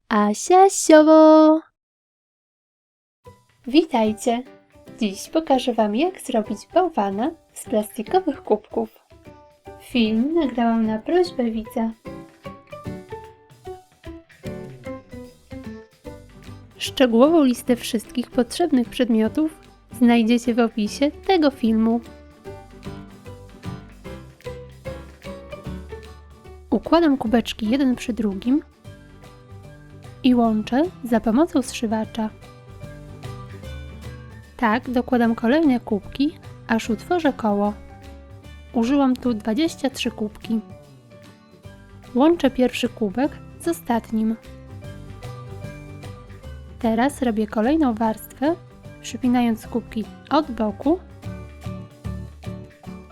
Asia Siowo! Witajcie! Dziś pokażę Wam, jak zrobić bałwana z plastikowych kubków. Film nagrałam na prośbę widza. Szczegółową listę wszystkich potrzebnych przedmiotów znajdziecie w opisie tego filmu. Układam kubeczki jeden przy drugim i łączę za pomocą zszywacza. Tak dokładam kolejne kubki, aż utworzę koło. Użyłam tu 23 kubki. Łączę pierwszy kubek z ostatnim. Teraz robię kolejną warstwę, przypinając kubki od boku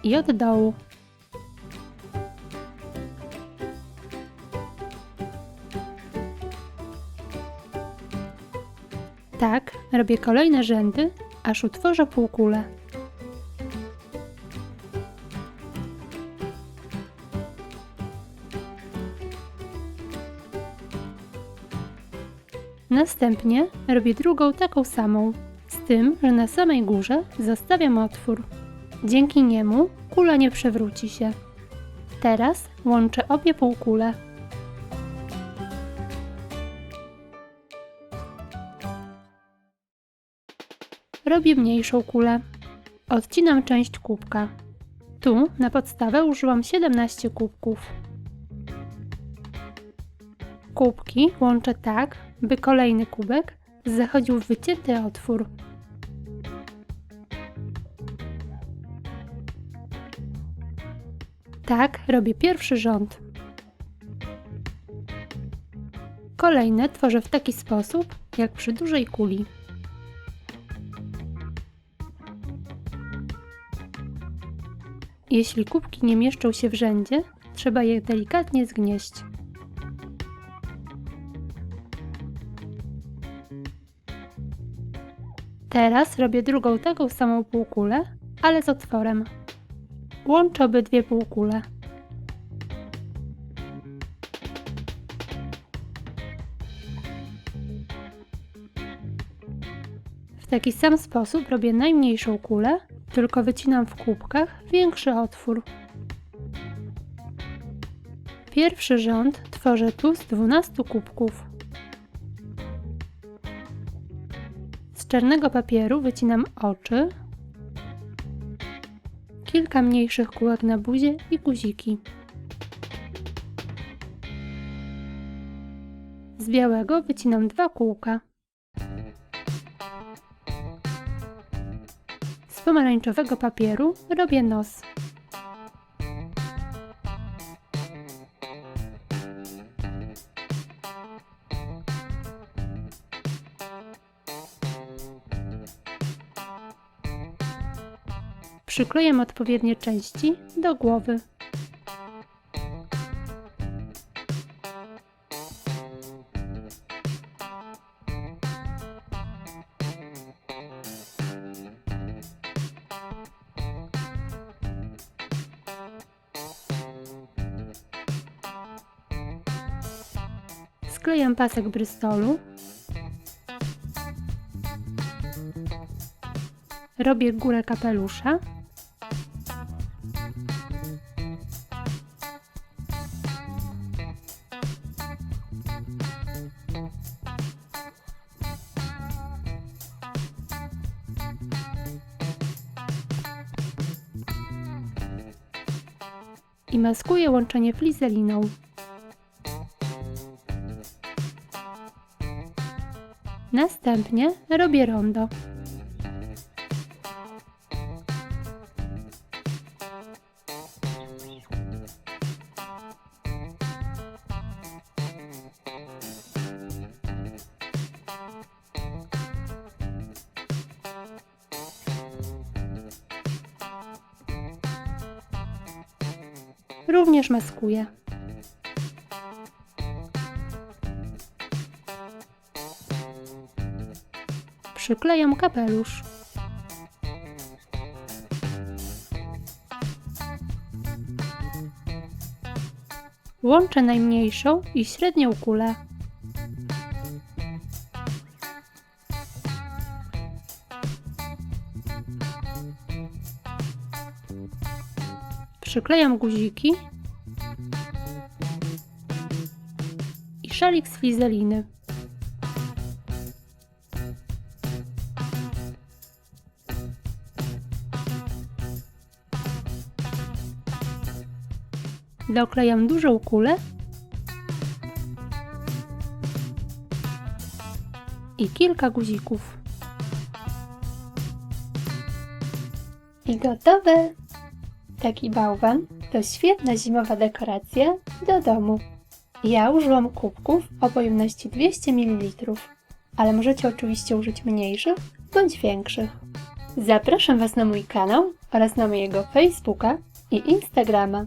i od dołu. Tak robię kolejne rzędy, aż utworzę półkulę. Następnie robię drugą taką samą, z tym, że na samej górze zostawiam otwór. Dzięki niemu kula nie przewróci się. Teraz łączę obie półkule. Robię mniejszą kulę. Odcinam część kubka. Tu na podstawę użyłam 17 kubków. Kubki łączę tak, by kolejny kubek zachodził w wycięty otwór. Tak robię pierwszy rząd. Kolejne tworzę w taki sposób, jak przy dużej kuli. Jeśli kubki nie mieszczą się w rzędzie, trzeba je delikatnie zgnieść. Teraz robię drugą taką samą półkulę, ale z otworem. Łączę obydwie półkule. W taki sam sposób robię najmniejszą kulę, tylko wycinam w kubkach większy otwór. Pierwszy rząd tworzę tu z 12 kubków. Z czarnego papieru wycinam oczy, kilka mniejszych kółek na buzie i guziki. Z białego wycinam 2 kółka. Z pomarańczowego papieru robię nos. Przyklejam odpowiednie części do głowy. Sklejam pasek brystolu. Robię górę kapelusza. I maskuję łączenie flizeliną. Następnie robię rondo. Również maskuję. Przyklejam kapelusz. Łączę najmniejszą i średnią kulę. Przyklejam guziki i szalik z flizeliny. Doklejam dużą kulę i kilka guzików. I gotowe! Taki bałwan to świetna zimowa dekoracja do domu. Ja użyłam kubków o pojemności 200 ml, ale możecie oczywiście użyć mniejszych bądź większych. Zapraszam Was na mój kanał oraz na mojego Facebooka i Instagrama.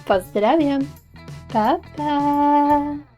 Pozdrawiam! Pa, pa!